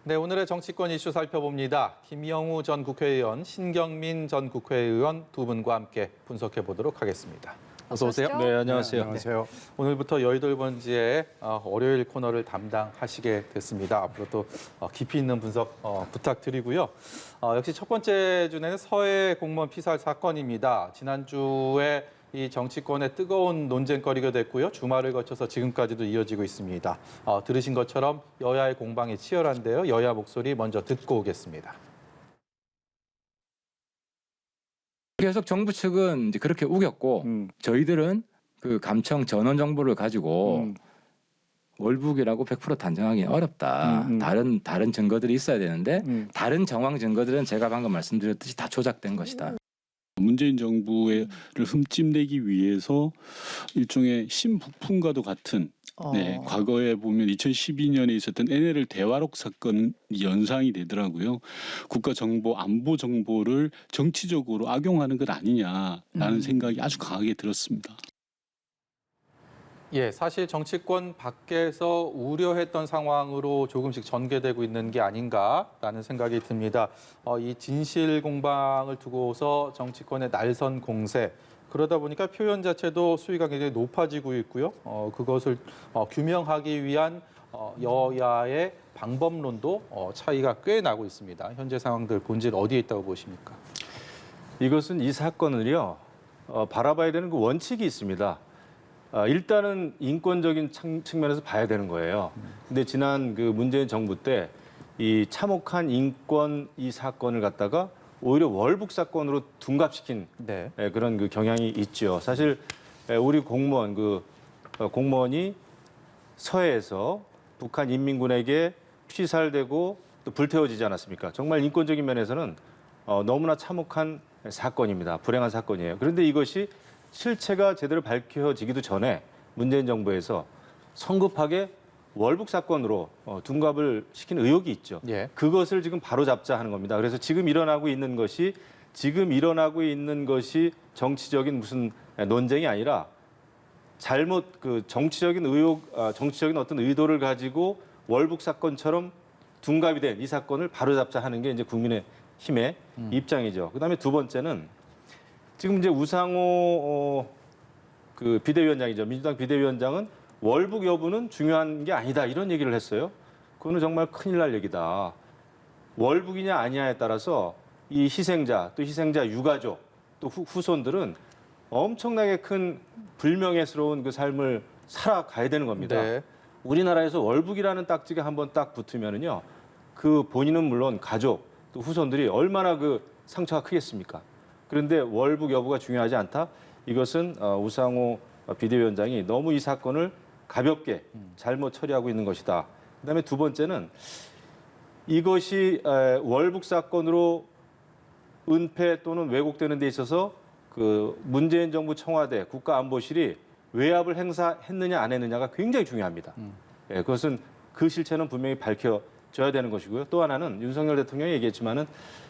네, 오늘의 정치권 이슈 살펴봅니다. 김영우 전 국회의원, 신경민 전 국회의원 두 분과 함께 분석해 보도록 하겠습니다. 어서 오세요. 네, 안녕하세요. 네. 오늘부터 여의도 1번지의 월요일 코너를 담당하시게 됐습니다. 앞으로 또 깊이 있는 분석 부탁드리고요. 역시 첫 번째 주제는 서해 공무원 피살 사건입니다. 지난주에 이 정치권의 뜨거운 논쟁거리가 됐고요. 주말을 거쳐서 지금까지도 이어지고 있습니다. 들으신 것처럼 여야의 공방이 치열한데요. 여야 목소리 먼저 듣고 오겠습니다. 계속 정부 측은 이제 그렇게 우겼고 저희들은 그 감청 전원 정보를 가지고 월북이라고 100% 단정하기 어렵다. 다른 증거들이 있어야 되는데 다른 정황 증거들은 제가 방금 말씀드렸듯이 다 조작된 것이다. 문재인 정부를 흠집내기 위해서 일종의 신북풍과도 같은 네, 과거에 보면 2012년에 있었던 NLL 대화록 사건이 연상이 되더라고요. 국가정보, 안보 정보를 정치적으로 악용하는 것 아니냐라는 생각이 아주 강하게 들었습니다. 예, 사실 정치권 밖에서 우려했던 상황으로 조금씩 전개되고 있는 게 아닌가라는 생각이 듭니다. 이 진실 공방을 두고서 정치권의 날선 공세, 그러다 보니까 표현 자체도 수위가 굉장히 높아지고 있고요. 그것을 규명하기 위한 여야의 방법론도 차이가 꽤 나고 있습니다. 현재 상황들 본질 어디에 있다고 보십니까? 이것은 이 사건을요 바라봐야 되는 그 원칙이 있습니다. 일단은 인권적인 측면에서 봐야 되는 거예요. 근데 지난 그 문재인 정부 때 이 참혹한 인권 이 사건을 갖다가 오히려 월북 사건으로 둔갑시킨 네. 그런 그 경향이 있죠. 사실 우리 공무원이 서해에서 북한 인민군에게 취살되고 또 불태워지지 않았습니까? 정말 인권적인 면에서는 너무나 참혹한 사건입니다. 불행한 사건이에요. 그런데 이것이 실체가 제대로 밝혀지기도 전에 문재인 정부에서 성급하게 월북 사건으로 둔갑을 시킨 의혹이 있죠. 예. 그것을 지금 바로잡자 하는 겁니다. 그래서 지금 일어나고 있는 것이 정치적인 무슨 논쟁이 아니라 잘못 그 정치적인 어떤 의도를 가지고 월북 사건처럼 둔갑이 된 이 사건을 바로잡자 하는 게 이제 국민의힘의 입장이죠. 그다음에 두 번째는 지금 이제 우상호 그 비대위원장이죠. 민주당 비대위원장은 월북 여부는 중요한 게 아니다 이런 얘기를 했어요. 그거는 정말 큰일 날 얘기다. 월북이냐 아니냐에 따라서 이 희생자 또 희생자 유가족 또 후손들은 엄청나게 큰 불명예스러운 그 삶을 살아가야 되는 겁니다. 네. 우리나라에서 월북이라는 딱지가 한번 딱 붙으면은요, 그 본인은 물론 가족 또 후손들이 얼마나 그 상처가 크겠습니까? 그런데 월북 여부가 중요하지 않다. 이것은 우상호 비대위원장이 너무 이 사건을 가볍게 잘못 처리하고 있는 것이다. 그다음에 두 번째는 이것이 월북 사건으로 은폐 또는 왜곡되는 데 있어서 그 문재인 정부 청와대 국가안보실이 외압을 행사했느냐 안 했느냐가 굉장히 중요합니다. 예, 그것은 그 실체는 분명히 밝혀져야 되는 것이고요. 또 하나는 윤석열 대통령이 얘기했지만은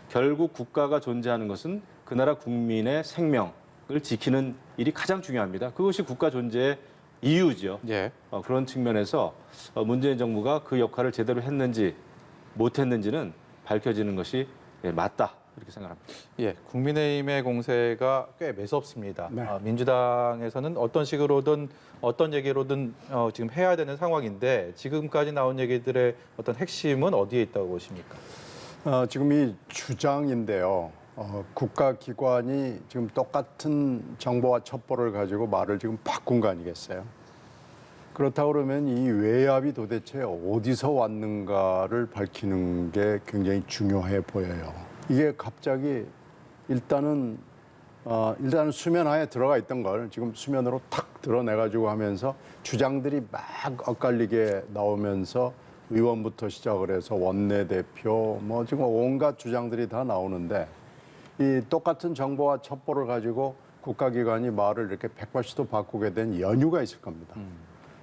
결국 국가가 존재하는 것은 그 나라 국민의 생명을 지키는 일이 가장 중요합니다. 그것이 국가 존재의 이유죠. 예. 그런 측면에서 문재인 정부가 그 역할을 제대로 했는지 못했는지는 밝혀지는 것이 맞다. 이렇게 생각합니다. 예, 국민의힘의 공세가 꽤 매섭습니다. 네. 민주당에서는 어떤 식으로든 어떤 얘기로든 지금 해야 되는 상황인데 지금까지 나온 얘기들의 어떤 핵심은 어디에 있다고 보십니까? 지금 이 주장인데요. 국가기관이 지금 똑같은 정보와 첩보를 가지고 말을 지금 바꾼 거 아니겠어요? 그렇다고 그러면 이 외압이 도대체 어디서 왔는가를 밝히는 게 굉장히 중요해 보여요. 이게 갑자기 일단은 수면하에 들어가 있던 걸 지금 수면으로 탁 드러내가지고 하면서 주장들이 막 엇갈리게 나오면서 의원부터 시작을 해서 원내대표 뭐 지금 온갖 주장들이 다 나오는데 이 똑같은 정보와 첩보를 가지고 국가기관이 말을 이렇게 180도 바꾸게 된 연유가 있을 겁니다.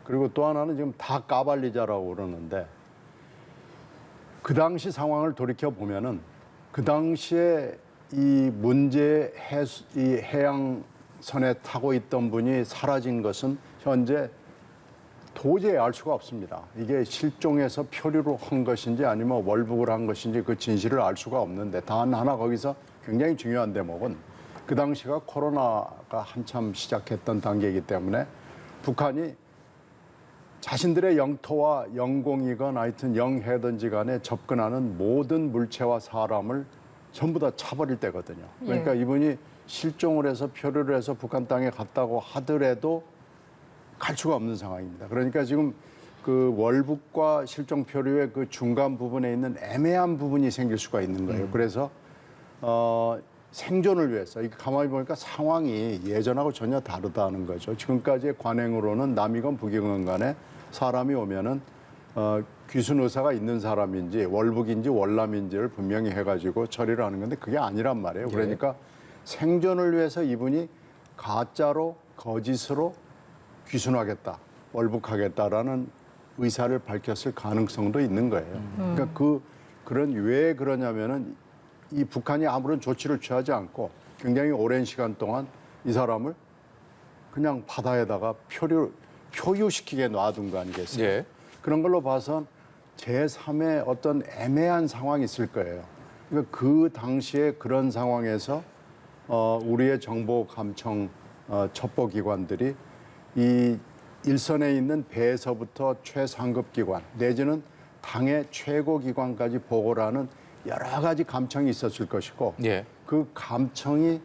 그리고 또 하나는 지금 다 까발리자라고 그러는데 그 당시 상황을 돌이켜 보면은 그 당시에 이 해양선에 타고 있던 분이 사라진 것은 현재 도저히 알 수가 없습니다. 이게 실종해서 표류로 한 것인지 아니면 월북을 한 것인지 그 진실을 알 수가 없는데 단 하나 거기서 굉장히 중요한 대목은 그 당시가 코로나가 한참 시작했던 단계이기 때문에 북한이 자신들의 영토와 영공이건 하여튼 영해든지 간에 접근하는 모든 물체와 사람을 전부 다 차버릴 때거든요. 그러니까 이분이 실종을 해서 표류를 해서 북한 땅에 갔다고 하더라도 갈 수가 없는 상황입니다. 그러니까 지금 그 월북과 실종 표류의 그 중간 부분에 있는 애매한 부분이 생길 수가 있는 거예요. 그래서 생존을 위해서 이게 가만히 보니까 상황이 예전하고 전혀 다르다는 거죠. 지금까지의 관행으로는 남이건 북이건 간에 사람이 오면은 귀순 의사가 있는 사람인지 월북인지 월남인지를 분명히 해가지고 처리를 하는 건데 그게 아니란 말이에요. 그러니까 생존을 위해서 이분이 가짜로 거짓으로 귀순하겠다, 월북하겠다라는 의사를 밝혔을 가능성도 있는 거예요. 그러니까 그런 왜 그러냐면은 이 북한이 아무런 조치를 취하지 않고 굉장히 오랜 시간 동안 이 사람을 그냥 바다에다가 표유시키게 놔둔 거 아니겠어요? 예. 그런 걸로 봐선 제3의 어떤 애매한 상황이 있을 거예요. 그러니까 그 당시에 그런 상황에서 우리의 정보 감청 첩보 기관들이 이 일선에 있는 배에서부터 최상급 기관 내지는 당의 최고 기관까지 보고를 하는 여러 가지 감청이 있었을 것이고 예. 그 감청이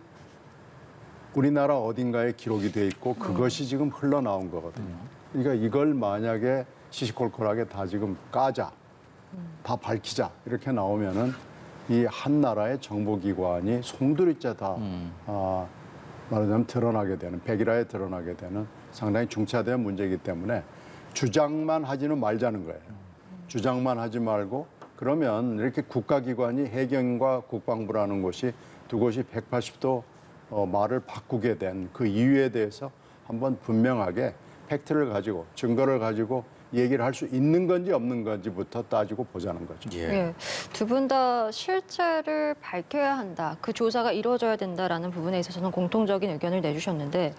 우리나라 어딘가에 기록이 돼 있고 그것이 지금 흘러나온 거거든요. 그러니까 이걸 만약에 시시콜콜하게 다 지금 까자, 다 밝히자 이렇게 나오면은 이 한 나라의 정보기관이 송두리째 다 말하자면 드러나게 되는 백일화에 드러나게 되는 상당히 중차대한 문제이기 때문에 주장만 하지는 말자는 거예요. 주장만 하지 말고 그러면 이렇게 국가기관이 해경과 국방부라는 곳이 두 곳이 180도 말을 바꾸게 된 그 이유에 대해서 한번 분명하게 팩트를 가지고 증거를 가지고 얘기를 할 수 있는 건지 없는 건지부터 따지고 보자는 거죠. 예. 두 분 다 실체를 밝혀야 한다. 그 조사가 이루어져야 된다라는 부분에 있어서는 공통적인 의견을 내주셨는데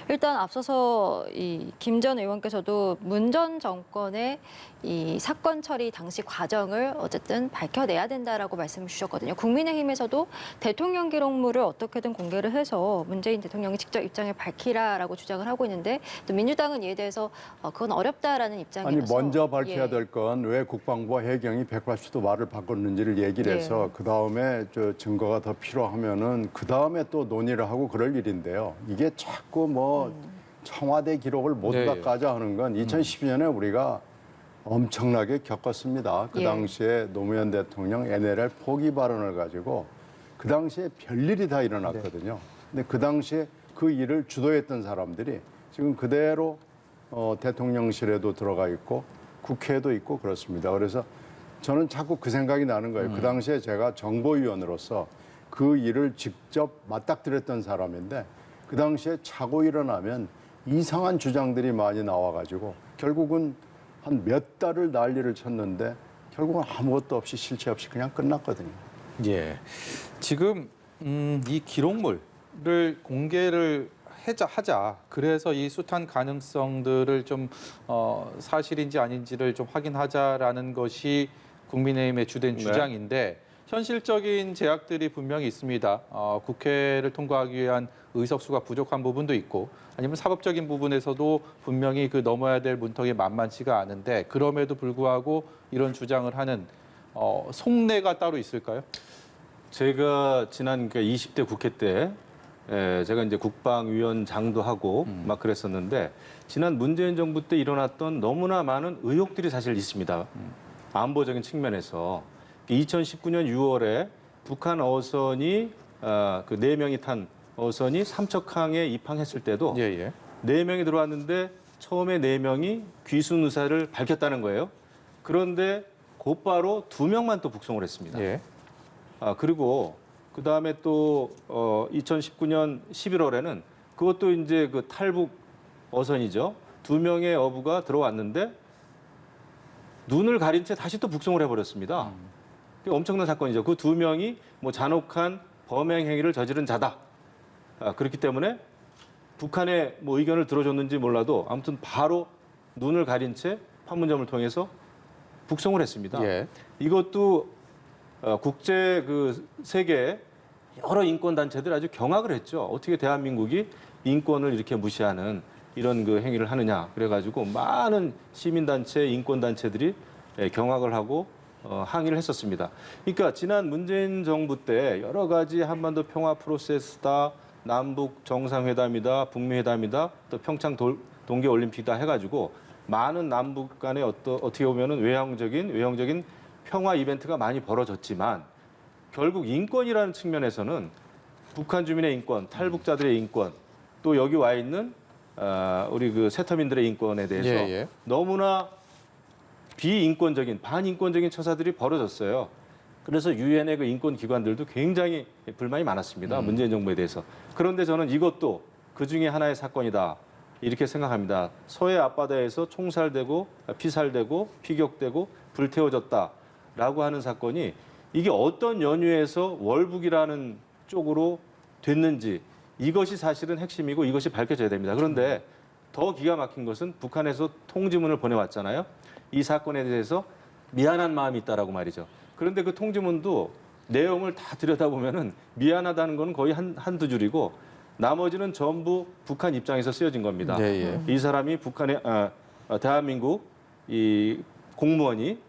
일단 앞서서 이 김 전 의원께서도 문 전 정권의 이 사건 처리 당시 과정을 어쨌든 밝혀내야 된다라고 말씀을 주셨거든요. 국민의힘에서도 대통령 기록물을 어떻게든 공개를 해서 문재인 대통령이 직접 입장을 밝히라라고 주장을 하고 있는데 또 민주당은 이에 대해서 그건 어렵다라는 입장이라서 아니 먼저 밝혀야 될 건 왜 국방부와 해경이 180도 말을 바꿨는지를 얘기를 해서 그 다음에 저 증거가 더 필요하면은 그 다음에 또 논의를 하고 그럴 일인데요. 이게 자꾸 뭐 청와대 기록을 모두 다 까자 하는 건 2012년에 우리가 엄청나게 겪었습니다. 그 당시에 노무현 대통령 NLL 포기 발언을 가지고 그 당시에 별일이 다 일어났거든요. 근데 그 당시에 그 일을 주도했던 사람들이 지금 그대로 대통령실에도 들어가 있고 국회에도 있고 그렇습니다. 그래서 저는 자꾸 그 생각이 나는 거예요. 그 당시에 제가 정보위원으로서 그 일을 직접 맞닥뜨렸던 사람인데 그 당시에 차고 일어나면 이상한 주장들이 많이 나와가지고 결국은 한 몇 달을 난리를 쳤는데 결국은 아무것도 없이 실체 없이 그냥 끝났거든요. 예. 지금 이 기록물을 공개를 하자. 그래서 이 숱한 가능성들을 좀 사실인지 아닌지를 좀 확인하자라는 것이 국민의힘의 주된 주장인데 현실적인 제약들이 분명히 있습니다. 국회를 통과하기 위한 의석수가 부족한 부분도 있고 아니면 사법적인 부분에서도 분명히 그 넘어야 될 문턱이 만만치가 않은데 그럼에도 불구하고 이런 주장을 하는 속내가 따로 있을까요? 제가 지난 20대 국회 때 제가 이제 국방위원장도 하고 막 그랬었는데 지난 문재인 정부 때 일어났던 너무나 많은 의혹들이 사실 있습니다. 안보적인 측면에서 2019년 6월에 북한 어선이 그 4명이 탄 어선이 삼척항에 입항했을 때도 예. 4명이 들어왔는데 처음에 4명이 귀순 의사를 밝혔다는 거예요. 그런데 곧바로 2명만 또 북송을 했습니다. 예. 그리고 그 다음에 또 2019년 11월에는 그것도 이제 그 탈북 어선이죠. 2명의 어부가 들어왔는데 눈을 가린 채 다시 또 북송을 해버렸습니다. 엄청난 사건이죠. 그 2명이 뭐 잔혹한 범행 행위를 저지른 자다. 그렇기 때문에 북한의 뭐 의견을 들어줬는지 몰라도 아무튼 바로 눈을 가린 채 판문점을 통해서 북송을 했습니다. 예. 이것도 국제 세계 여러 인권 단체들 아주 경악을 했죠. 어떻게 대한민국이 인권을 이렇게 무시하는 이런 행위를 하느냐. 그래가지고 많은 시민단체, 인권단체들이 경악을 하고 항의를 했었습니다. 그러니까 지난 문재인 정부 때 여러 가지 한반도 평화 프로세스다, 남북 정상회담이다, 북미 회담이다, 또 평창 동계올림픽이다 해가지고 많은 남북 간의 어떻게 보면은 외형적인 평화 이벤트가 많이 벌어졌지만 결국 인권이라는 측면에서는 북한 주민의 인권, 탈북자들의 인권, 또 여기 와 있는 우리 세터민들의 인권에 대해서 예. 너무나 비인권적인, 반인권적인 처사들이 벌어졌어요. 그래서 유엔의 인권 기관들도 굉장히 불만이 많았습니다. 문재인 정부에 대해서. 그런데 저는 이것도 그 중에 하나의 사건이다. 이렇게 생각합니다. 서해 앞바다에서 총살되고 피살되고 피격되고 불태워졌다라고 하는 사건이 이게 어떤 연유에서 월북이라는 쪽으로 됐는지 이것이 사실은 핵심이고 이것이 밝혀져야 됩니다. 그런데 더 기가 막힌 것은 북한에서 통지문을 보내왔잖아요. 이 사건에 대해서 미안한 마음이 있다라고 말이죠. 그런데 그 통지문도 내용을 다 들여다보면은 미안하다는 건 거의 한두 줄이고 나머지는 전부 북한 입장에서 쓰여진 겁니다. 예. 이 사람이 대한민국 이 공무원이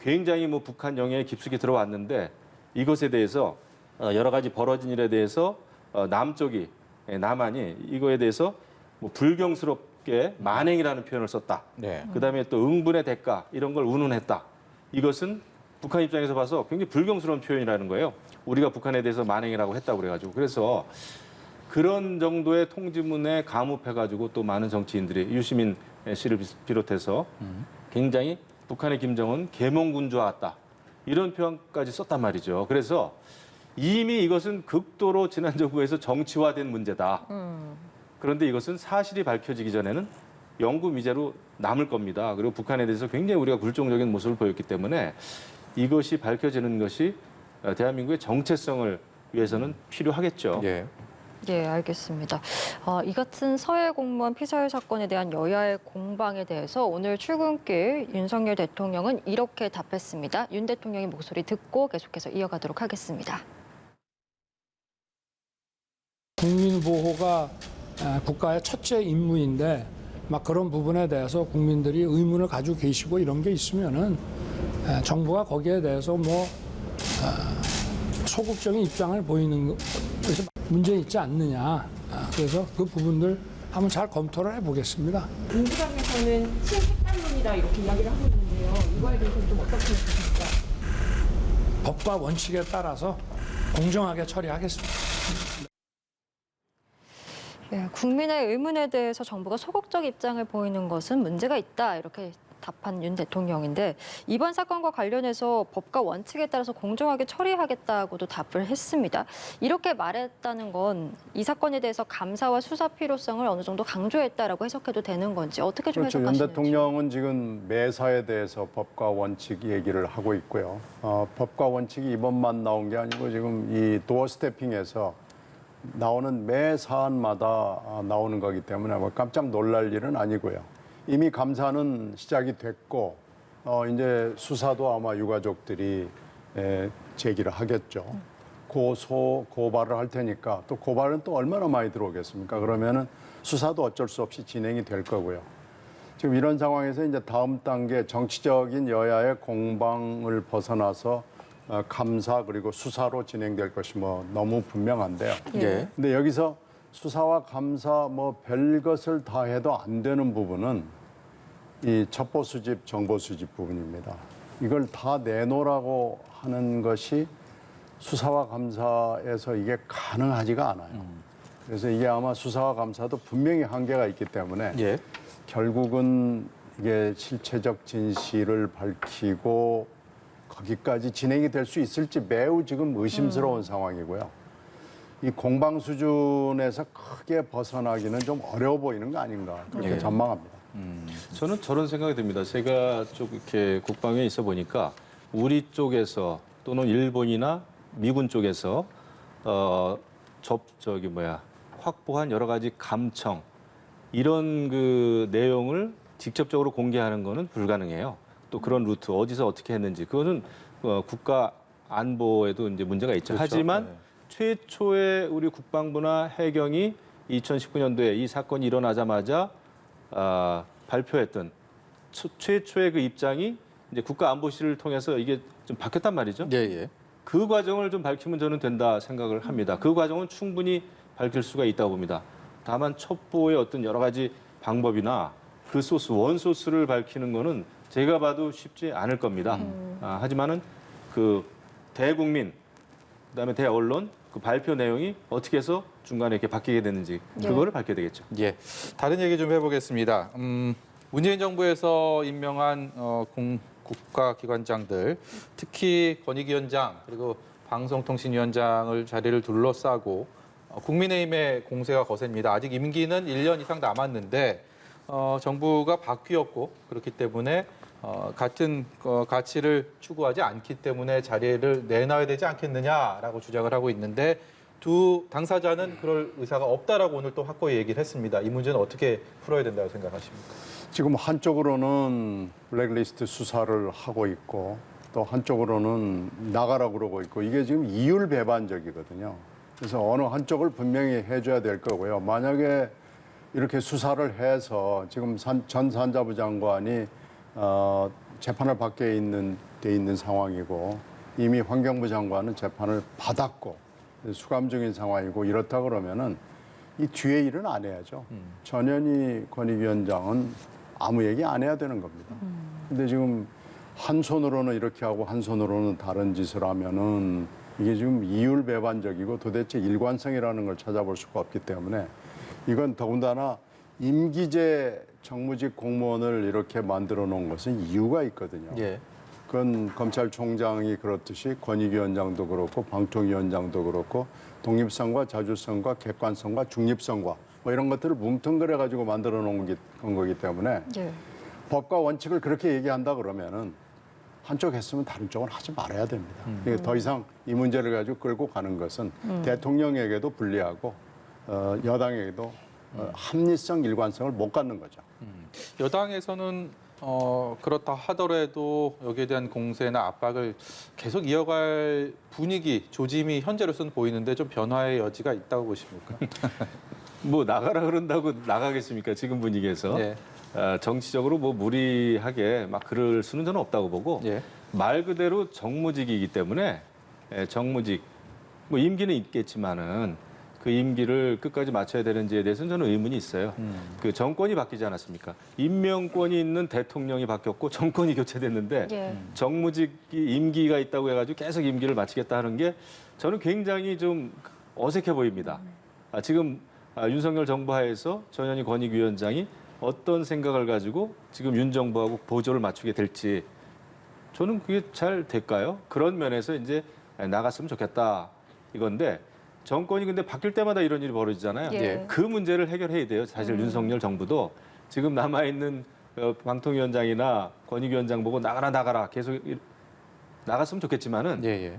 굉장히 북한 영해에 깊숙이 들어왔는데 이것에 대해서 여러 가지 벌어진 일에 대해서 남한이 이거에 대해서 불경스럽게 만행이라는 표현을 썼다. 네. 그다음에 또 응분의 대가 이런 걸 운운했다. 이것은 북한 입장에서 봐서 굉장히 불경스러운 표현이라는 거예요. 우리가 북한에 대해서 만행이라고 했다고 그래가지고 그래서 그런 정도의 통지문에 감옥해가지고 또 많은 정치인들이 유시민 씨를 비롯해서 굉장히 북한의 김정은 계몽군주와 같다. 이런 표현까지 썼단 말이죠. 그래서 이미 이것은 극도로 지난 정부에서 정치화된 문제다. 그런데 이것은 사실이 밝혀지기 전에는 영구 미제로 남을 겁니다. 그리고 북한에 대해서 굉장히 우리가 굴종적인 모습을 보였기 때문에 이것이 밝혀지는 것이 대한민국의 정체성을 위해서는 필요하겠죠. 예. 예, 알겠습니다. 이 같은 서해 공무원 피살 사건에 대한 여야의 공방에 대해서 오늘 출근길 윤석열 대통령은 이렇게 답했습니다. 윤 대통령의 목소리 듣고 계속해서 이어가도록 하겠습니다. 국민 보호가 국가의 첫째 임무인데 막 그런 부분에 대해서 국민들이 의문을 가지고 계시고 이런 게 있으면은 정부가 거기에 대해서 소극적인 입장을 보이는 것이 문제 있지 않느냐. 그래서 그 부분들 한번 잘 검토를 해보겠습니다. 민주당에서는 친색깔론이다 이렇게 이야기를 하고 있는데요. 이거에 대해서는 좀 어떻게 보십니까? 법과 원칙에 따라서 공정하게 처리하겠습니다. 예, 국민의 의문에 대해서 정부가 소극적 입장을 보이는 것은 문제가 있다 이렇게 답한 윤 대통령인데 이번 사건과 관련해서 법과 원칙에 따라서 공정하게 처리하겠다고도 답을 했습니다. 이렇게 말했다는 건 이 사건에 대해서 감사와 수사 필요성을 어느 정도 강조했다라고 해석해도 되는 건지 어떻게 좀 그렇죠. 윤 해석하시는지. 대통령은 지금 매사에 대해서 법과 원칙 얘기를 하고 있고요. 법과 원칙이 이번만 나온 게 아니고 지금 이 도어 스태핑에서 나오는 매 사안마다 나오는 거기 때문에 깜짝 놀랄 일은 아니고요. 이미 감사는 시작이 됐고 이제 수사도 아마 유가족들이 제기를 하겠죠. 고발을 할 테니까 또 고발은 또 얼마나 많이 들어오겠습니까? 그러면은 수사도 어쩔 수 없이 진행이 될 거고요. 지금 이런 상황에서 이제 다음 단계 정치적인 여야의 공방을 벗어나서 감사 그리고 수사로 진행될 것이 너무 분명한데요. 예. 근데 여기서 수사와 감사 별것을 다 해도 안 되는 부분은 이 첩보 수집, 정보 수집 부분입니다. 이걸 다 내놓으라고 하는 것이 수사와 감사에서 이게 가능하지가 않아요. 그래서 이게 아마 수사와 감사도 분명히 한계가 있기 때문에 예. 결국은 이게 실체적 진실을 밝히고 거기까지 진행이 될 수 있을지 매우 지금 의심스러운 상황이고요. 이 공방 수준에서 크게 벗어나기는 좀 어려워 보이는 거 아닌가 그렇게 예. 전망합니다. 저는 저런 생각이 듭니다. 제가 쭉 이렇게 국방에 있어 보니까 우리 쪽에서 또는 일본이나 미군 쪽에서 확보한 여러 가지 감청 이런 그 내용을 직접적으로 공개하는 거는 불가능해요. 또 그런 루트 어디서 어떻게 했는지 그거는 국가 안보에도 이제 문제가 있죠. 그렇죠. 하지만 네. 최초의 우리 국방부나 해경이 2019년도에 이 사건이 일어나자마자 발표했던 최초의 그 입장이 이제 국가안보실을 통해서 이게 좀 바뀌었단 말이죠. 예, 예. 그 과정을 좀 밝히면 저는 된다 생각을 합니다. 그 과정은 충분히 밝힐 수가 있다고 봅니다. 다만 첩보의 어떤 여러 가지 방법이나 그 소스, 원소스를 밝히는 거는 제가 봐도 쉽지 않을 겁니다. 하지만은 그 대국민, 그다음에 대언론 그 발표 내용이 어떻게 해서 중간에 이렇게 바뀌게 됐는지 그거를 밝혀야 되겠죠. 예. 다른 얘기 좀 해보겠습니다. 문재인 정부에서 임명한 국가기관장들, 특히 권익위원장 그리고 방송통신위원장을 자리를 둘러싸고 국민의힘의 공세가 거셉니다. 아직 임기는 1년 이상 남았는데 정부가 바뀌었고 그렇기 때문에 같은 가치를 추구하지 않기 때문에 자리를 내놔야 되지 않겠느냐라고 주장을 하고 있는데 두 당사자는 그럴 의사가 없다라고 오늘 또 확고히 얘기를 했습니다. 이 문제는 어떻게 풀어야 된다고 생각하십니까? 지금 한쪽으로는 블랙리스트 수사를 하고 있고 또 한쪽으로는 나가라고 그러고 있고 이게 지금 이율배반적이거든요. 그래서 어느 한쪽을 분명히 해줘야 될 거고요. 만약에 이렇게 수사를 해서 지금 전 산자부 장관이 재판을 받게 돼 있는 상황이고 이미 환경부 장관은 재판을 받았고 수감 중인 상황이고 이렇다 그러면은 이 뒤에 일은 안 해야죠. 전현희 권익위원장은 아무 얘기 안 해야 되는 겁니다. 근데 지금 한 손으로는 이렇게 하고 한 손으로는 다른 짓을 하면은 이게 지금 이율배반적이고 도대체 일관성이라는 걸 찾아볼 수가 없기 때문에 이건 더군다나 임기제 정무직 공무원을 이렇게 만들어 놓은 것은 이유가 있거든요. 예. 그건 검찰총장이 그렇듯이 권익위원장도 그렇고 방통위원장도 그렇고 독립성과 자주성과 객관성과 중립성과 뭐 이런 것들을 뭉뚱그려 가지고 만들어 놓은 거기 때문에 예. 법과 원칙을 그렇게 얘기한다 그러면은 한쪽 했으면 다른 쪽은 하지 말아야 됩니다. 이게 더 이상 이 문제를 가지고 끌고 가는 것은 대통령에게도 불리하고 여당에게도 합리성, 일관성을 못 갖는 거죠. 여당에서는 그렇다 하더라도 여기에 대한 공세나 압박을 계속 이어갈 분위기, 조짐이 현재로서는 보이는데 좀 변화의 여지가 있다고 보십니까? 뭐 나가라 그런다고 나가겠습니까? 지금 분위기에서. 예. 정치적으로 뭐 무리하게 막 그럴 수는 저는 없다고 보고 예. 말 그대로 정무직이기 때문에 정무직 뭐 임기는 있겠지만은 그 임기를 끝까지 마쳐야 되는지에 대해서는 저는 의문이 있어요. 그 정권이 바뀌지 않았습니까? 임명권이 있는 대통령이 바뀌었고 정권이 교체됐는데 예. 정무직이 임기가 있다고 해가지고 계속 임기를 마치겠다 하는 게 저는 굉장히 좀 어색해 보입니다. 지금 윤석열 정부 하에서 전현희 권익위원장이 어떤 생각을 가지고 지금 윤 정부하고 보조를 맞추게 될지 저는 그게 잘 될까요? 그런 면에서 이제 나갔으면 좋겠다 이건데 정권이 근데 바뀔 때마다 이런 일이 벌어지잖아요. 예. 그 문제를 해결해야 돼요. 사실 윤석열 정부도 지금 남아있는 방통위원장이나 권익위원장 보고 나가라 계속 나갔으면 좋겠지만은 예.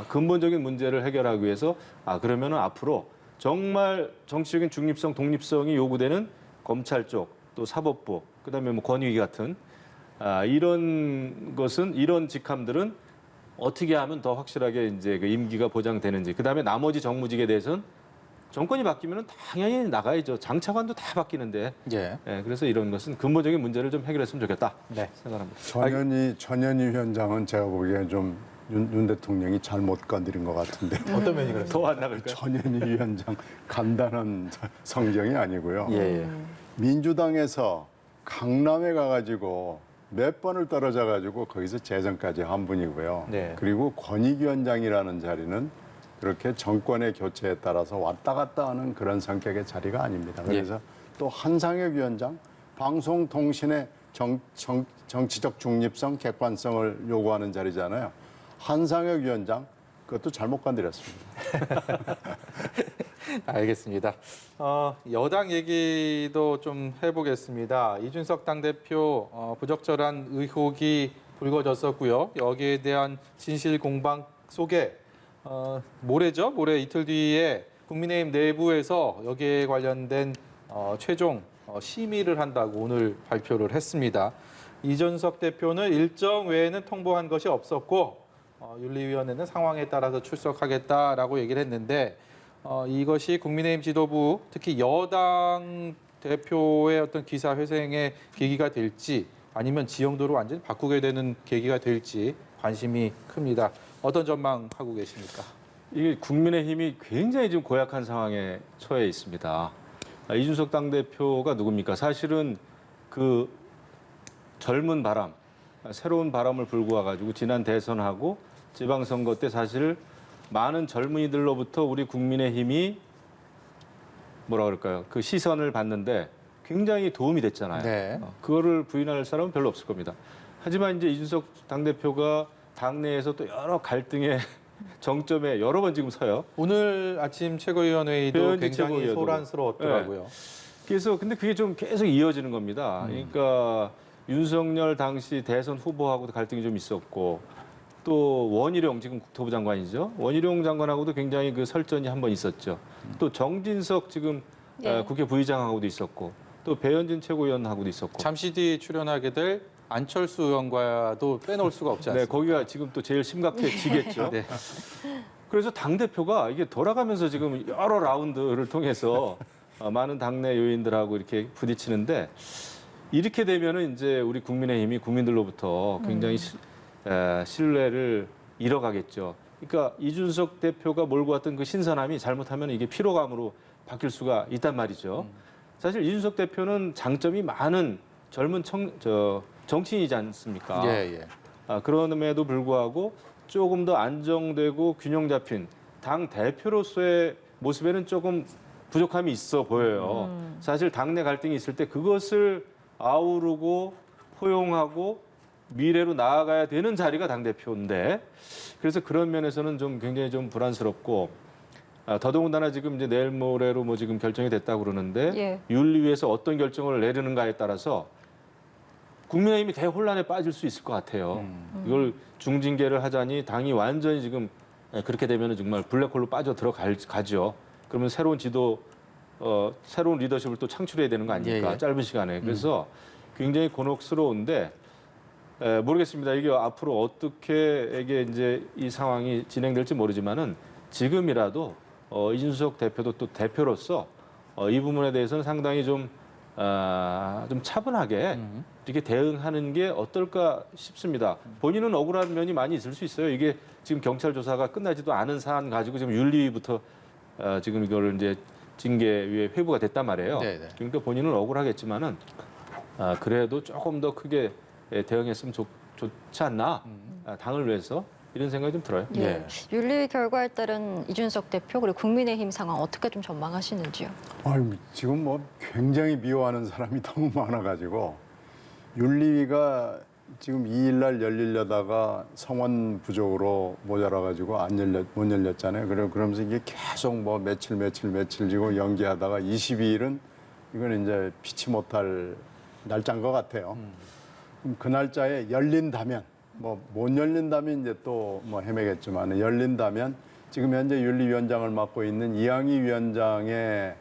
근본적인 문제를 해결하기 위해서 그러면은 앞으로 정말 정치적인 중립성, 독립성이 요구되는 검찰 쪽, 또 사법부, 그다음에 뭐 권익위 같은 이런 것은 이런 직함들은 어떻게 하면 더 확실하게 이제 그 임기가 보장되는지, 그다음에 나머지 정무직에 대해서는 정권이 바뀌면 당연히 나가야죠. 장차관도 다 바뀌는데. 예. 그래서 이런 것은 근본적인 문제를 좀 해결했으면 좋겠다 네. 생각합니다. 전현희 위원장은 제가 보기에 좀 윤 대통령이 잘못 건드린 것 같은데. 어떤 면이 그랬어요? 더 안 나갈까요? 전현희 위원장 간단한 성정이 아니고요. 예. 민주당에서 강남에 가가지고 몇 번을 떨어져 가지고 거기서 재선까지 한 분이고요. 네. 그리고 권익위원장이라는 자리는 그렇게 정권의 교체에 따라서 왔다 갔다 하는 그런 성격의 자리가 아닙니다. 그래서 또 한상혁 위원장, 방송통신의 정치적 중립성, 객관성을 요구하는 자리잖아요. 한상혁 위원장, 그것도 잘못 건드렸습니다. 알겠습니다. 여당 얘기도 좀 해보겠습니다. 이준석 당대표 부적절한 의혹이 불거졌었고요. 여기에 대한 진실 공방 속에 모레죠. 모레 이틀 뒤에 국민의힘 내부에서 여기에 관련된 최종 심의를 한다고 오늘 발표를 했습니다. 이준석 대표는 일정 외에는 통보한 것이 없었고 윤리위원회는 상황에 따라서 출석하겠다라고 얘기를 했는데 이것이 국민의힘 지도부 특히 여당 대표의 어떤 기사회생의 계기가 될지 아니면 지형도를 완전히 바꾸게 되는 계기가 될지 관심이 큽니다. 어떤 전망하고 계십니까? 이게 국민의힘이 굉장히 지금 고약한 상황에 처해 있습니다. 이준석 당대표가 누굽니까? 사실은 그 젊은 바람, 새로운 바람을 불고 와가지고 지난 대선하고 지방선거 때 사실 많은 젊은이들로부터 우리 국민의힘이 뭐라 그럴까요? 그 시선을 받는데 굉장히 도움이 됐잖아요. 네. 그거를 부인할 사람은 별로 없을 겁니다. 하지만 이제 이준석 당대표가 당내에서 또 여러 갈등의 정점에 여러 번 지금 서요. 오늘 아침 최고위원회의도 배현진 굉장히 최고위원도. 소란스러웠더라고요. 그래서 근데 그게 좀 계속 이어지는 겁니다. 그러니까 윤석열 당시 대선 후보하고도 갈등이 좀 있었고 또 원희룡 지금 국토부 장관이죠. 원희룡 장관하고도 굉장히 그 설전이 한 번 있었죠. 또 정진석 지금 예. 국회 부의장하고도 있었고 또 배현진 최고위원하고도 있었고. 잠시 뒤 출연하게 될 안철수 의원과도 빼놓을 수가 없지 네, 않습니까? 거기가 지금 또 제일 심각해지겠죠. 네. 그래서 당 대표가 이게 돌아가면서 지금 여러 라운드를 통해서 많은 당내 요인들하고 이렇게 부딪히는데 이렇게 되면은 이제 우리 국민의힘이 국민들로부터 굉장히 신뢰를 잃어가겠죠. 그러니까 이준석 대표가 몰고 왔던 그 신선함이 잘못하면 이게 피로감으로 바뀔 수가 있단 말이죠. 사실 이준석 대표는 장점이 많은 젊은 정치인이지 않습니까? 예. 그럼에도 불구하고 조금 더 안정되고 균형 잡힌 당 대표로서의 모습에는 조금 부족함이 있어 보여요. 사실 당내 갈등이 있을 때 그것을 아우르고 포용하고 미래로 나아가야 되는 자리가 당 대표인데 그래서 그런 면에서는 좀 굉장히 좀 불안스럽고 더더군다나 지금 이제 내일 모레로 뭐 지금 결정이 됐다고 그러는데 예. 윤리위에서 어떤 결정을 내리는가에 따라서 국민의힘이 대혼란에 빠질 수 있을 것 같아요. 이걸 중징계를 하자니 당이 완전히 지금 그렇게 되면 정말 블랙홀로 빠져 들어가죠. 그러면 새로운 지도, 새로운 리더십을 또 창출해야 되는 거 아닙니까? 예. 짧은 시간에. 그래서 굉장히 곤혹스러운데 모르겠습니다. 이게 앞으로 어떻게 이게 이제 이 상황이 진행될지 모르지만은 지금이라도 이준석 대표도 또 대표로서 이 부분에 대해서는 상당히 좀 차분하게 이렇게 대응하는 게 어떨까 싶습니다. 본인은 억울한 면이 많이 있을 수 있어요. 이게 지금 경찰 조사가 끝나지도 않은 사안 가지고 지금 윤리위부터 지금 이거를 이제 징계위에 회부가 됐단 말이에요. 네네. 그러니까 본인은 억울하겠지만은 그래도 조금 더 크게 대응했으면 좋지 않나 당을 위해서 이런 생각이 좀 들어요. 예. 윤리 결과에 따른 이준석 대표 그리고 국민의힘 상황 어떻게 좀 전망하시는지요? 지금 뭐 굉장히 미워하는 사람이 너무 많아가지고 윤리위가 지금 2일 날 열리려다가 성원 부족으로 모자라가지고 못 열렸잖아요. 그러면서 이게 계속 뭐 며칠 지고 연기하다가 22일은 이건 이제 피치 못할 날짜인 것 같아요. 그럼 그 날짜에 열린다면 뭐 못 열린다면 이제 또 뭐 헤매겠지만 열린다면 지금 현재 윤리위원장을 맡고 있는 이항희 위원장의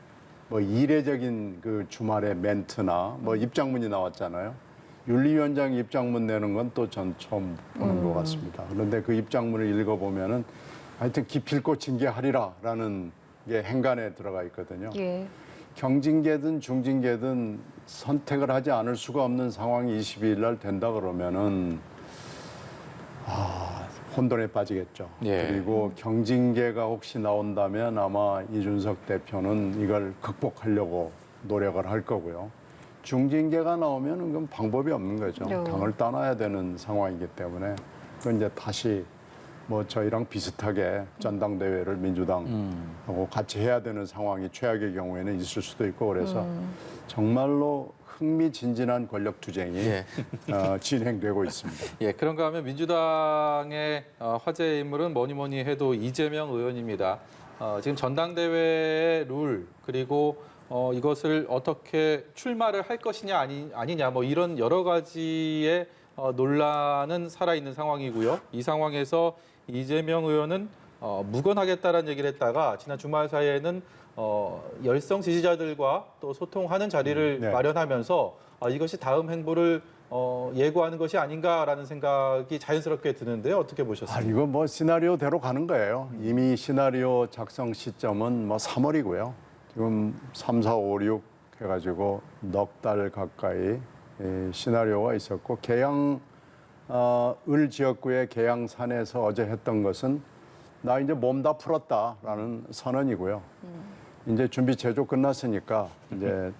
뭐 이례적인 그 주말에 멘트나 뭐 입장문이 나왔잖아요. 윤리위원장 입장문 내는 건 또 전 처음 보는 것 같습니다. 그런데 그 입장문을 읽어보면은 하여튼 기필코 징계하리라라는 게 행간에 들어가 있거든요. 예. 경징계든 중징계든 선택을 하지 않을 수가 없는 상황이 22일 날 된다 그러면은 혼돈에 빠지겠죠. 예. 그리고 경징계가 혹시 나온다면 아마 이준석 대표는 이걸 극복하려고 노력을 할 거고요. 중징계가 나오면 그건 방법이 없는 거죠. 네. 당을 떠나야 되는 상황이기 때문에 그건 이제 다시 뭐 저희랑 비슷하게 전당대회를 민주당하고 같이 해야 되는 상황이 최악의 경우에는 있을 수도 있고 그래서 정말로 흥미진진한 권력 투쟁이 진행되고 있습니다. 예, 그런가 하면 민주당의 화제 인물은 뭐니 해도 이재명 의원입니다. 지금 전당대회의 룰 그리고 이것을 어떻게 출마를 할 것이냐 아니냐 뭐 이런 여러 가지의 논란은 살아있는 상황이고요. 이 상황에서 이재명 의원은 무건하겠다라는 얘기를 했다가 지난 주말 사이에는 열성 지지자들과 또 소통하는 자리를 네. 마련하면서 이것이 다음 행보를 예고하는 것이 아닌가라는 생각이 자연스럽게 드는데요. 어떻게 보셨습니까? 이거 뭐 시나리오대로 가는 거예요. 이미 시나리오 작성 시점은 뭐 3월이고요. 지금 3, 4, 5, 6 해가지고 넉 달 가까이 시나리오가 있었고 을 지역구의 계양산에서 어제 했던 것은 나 이제 몸 다 풀었다라는 선언이고요. 이제 준비 제조 끝났으니까 이제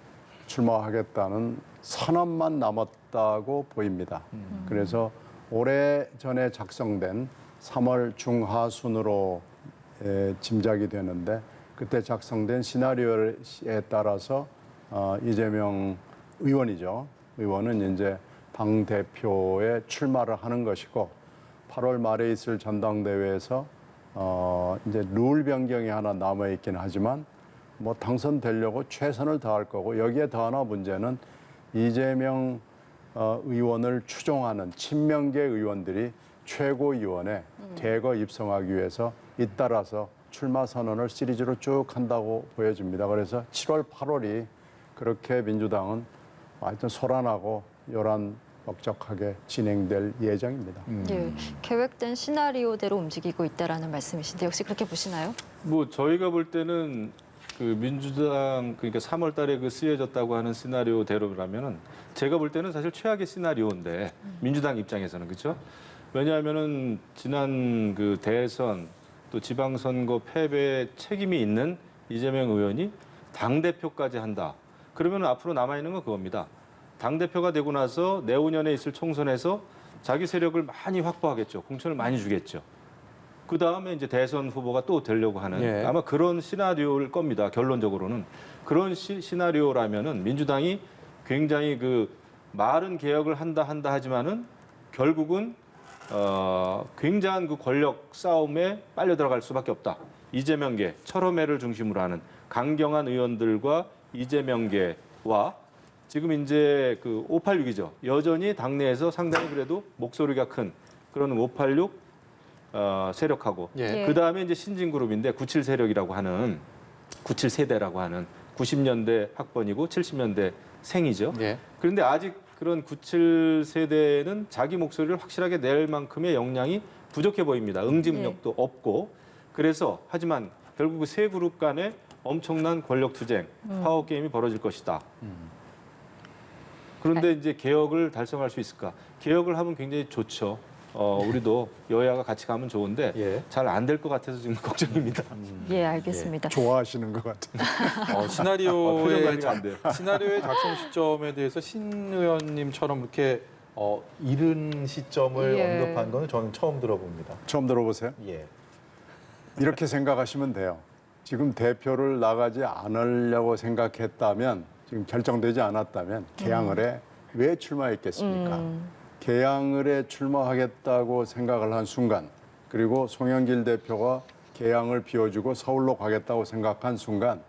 출마하겠다는 선언만 남았다고 보입니다. 그래서 오래전에 작성된 3월 중하순으로 짐작이 되는데 그때 작성된 시나리오에 따라서 이재명 의원은 이제 당 대표에 출마를 하는 것이고 8월 말에 있을 전당대회에서 이제 룰 변경이 하나 남아 있긴 하지만 뭐 당선되려고 최선을 다할 거고 여기에 더 하나 문제는 이재명 의원을 추종하는 친명계 의원들이 최고위원회 대거 입성하기 위해서 잇따라서 출마 선언을 시리즈로 쭉 한다고 보여집니다. 그래서 7월, 8월이 그렇게 민주당은 하여튼 소란하고 요란벅적하게 진행될 예정입니다. 예, 계획된 시나리오대로 움직이고 있다라는 말씀이신데 혹시 그렇게 보시나요? 뭐 저희가 볼 때는 그 민주당 그러니까 3월 달에 그 쓰여졌다고 하는 시나리오대로라면은 제가 볼 때는 사실 최악의 시나리오인데 민주당 입장에서는 그렇죠? 왜냐하면은 지난 그 대선 또 지방선거 패배에 책임이 있는 이재명 의원이 당 대표까지 한다. 그러면 앞으로 남아 있는 건 그겁니다. 당 대표가 되고 나서 내후년에 있을 총선에서 자기 세력을 많이 확보하겠죠. 공천을 많이 주겠죠. 그 다음에 이제 대선 후보가 또 되려고 하는 예. 아마 그런 시나리오일 겁니다. 결론적으로는 그런 시나리오라면은 민주당이 굉장히 그 말은 개혁을 한다 하지만은 결국은 굉장한 그 권력 싸움에 빨려 들어갈 수밖에 없다. 이재명계 철험회를 중심으로 하는 강경한 의원들과 이재명계와 지금 이제 그 586이죠. 여전히 당내에서 상당히 그래도 목소리가 큰 그런 586 세력하고 예. 그 다음에 이제 신진그룹인데 97 세력이라고 하는 97 세대라고 하는 90년대 학번이고 70년대 생이죠. 예. 그런데 아직 그런 97 세대는 자기 목소리를 확실하게 낼 만큼의 역량이 부족해 보입니다. 응집력도 없고 그래서 하지만 결국 그 세 그룹 간에 엄청난 권력 투쟁, 파워 게임이 벌어질 것이다. 그런데 이제 개혁을 달성할 수 있을까? 개혁을 하면 굉장히 좋죠. 우리도 여야가 같이 가면 좋은데 예. 잘 안 될 것 같아서 지금 걱정입니다. 예, 알겠습니다. 좋아하시는 것 같아요. 시나리오의 표정 관리가 안 돼요. 시나리오의 작성 시점에 대해서 신 의원님처럼 이렇게 이른 시점을 예. 언급한 거는 저는 처음 들어봅니다. 처음 들어보세요? 예. 이렇게 생각하시면 돼요. 지금 대표를 나가지 않으려고 생각했다면 지금 결정되지 않았다면 계양을에 왜 출마했겠습니까? 계양을에 출마하겠다고 생각을 한 순간 그리고 송영길 대표가 계양을 비워주고 서울로 가겠다고 생각한 순간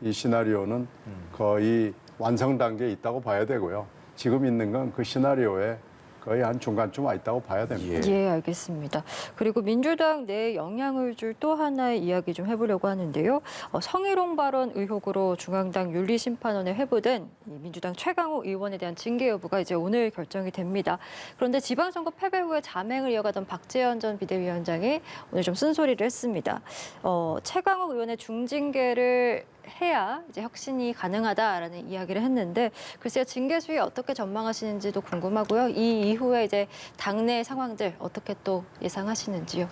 이 시나리오는 거의 완성 단계에 있다고 봐야 되고요. 지금 있는 건 그 시나리오에 거의 한 중간쯤 와 있다고 봐야 됩니다. 예, 알겠습니다. 그리고 민주당 내에 영향을 줄 또 하나의 이야기 좀 해보려고 하는데요. 성희롱 발언 의혹으로 중앙당 윤리심판원에 회부된 이 민주당 최강욱 의원에 대한 징계 여부가 이제 오늘 결정이 됩니다. 그런데 지방선거 패배 후에 자맹을 이어가던 박재현 전 비대위원장이 오늘 좀 쓴소리를 했습니다. 최강욱 의원의 중징계를 해야 이제 혁신이 가능하다라는 이야기를 했는데 글쎄요 징계 수위 어떻게 전망하시는지도 궁금하고요. 이 이후에 이제 당내 상황들 어떻게 또 예상하시는지요?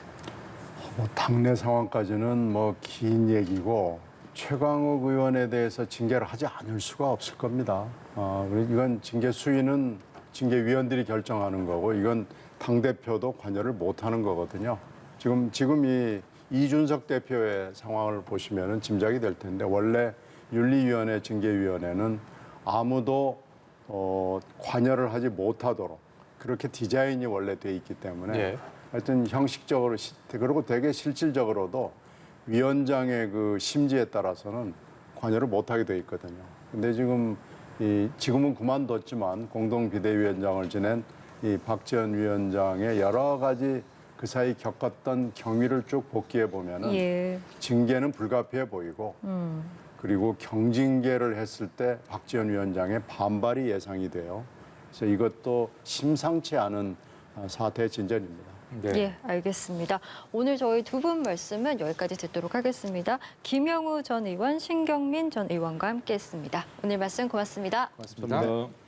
뭐 당내 상황까지는 뭐 긴 얘기고 최강욱 의원에 대해서 징계를 하지 않을 수가 없을 겁니다. 이건 징계 수위는 징계위원들이 결정하는 거고 이건 당 대표도 관여를 못하는 거거든요. 지금 이 이준석 대표의 상황을 보시면은 짐작이 될 텐데 원래 윤리위원회 징계위원회는 아무도 관여를 하지 못하도록 그렇게 디자인이 원래 돼 있기 때문에 예. 하여튼 형식적으로 그리고 되게 실질적으로도 위원장의 그 심지에 따라서는 관여를 못하게 돼 있거든요. 근데 지금은 그만뒀지만 공동 비대위원장을 지낸 이 박지원 위원장의 여러 가지 그 사이 겪었던 경위를 쭉 복기해 보면은 예. 징계는 불가피해 보이고 그리고 경징계를 했을 때 박지원 위원장의 반발이 예상이 돼요. 그래서 이것도 심상치 않은 사태 진전입니다. 네. 예, 알겠습니다. 오늘 저희 두 분 말씀은 여기까지 듣도록 하겠습니다. 김영우 전 의원, 신경민 전 의원과 함께했습니다. 오늘 말씀 고맙습니다. 고맙습니다. 감사합니다.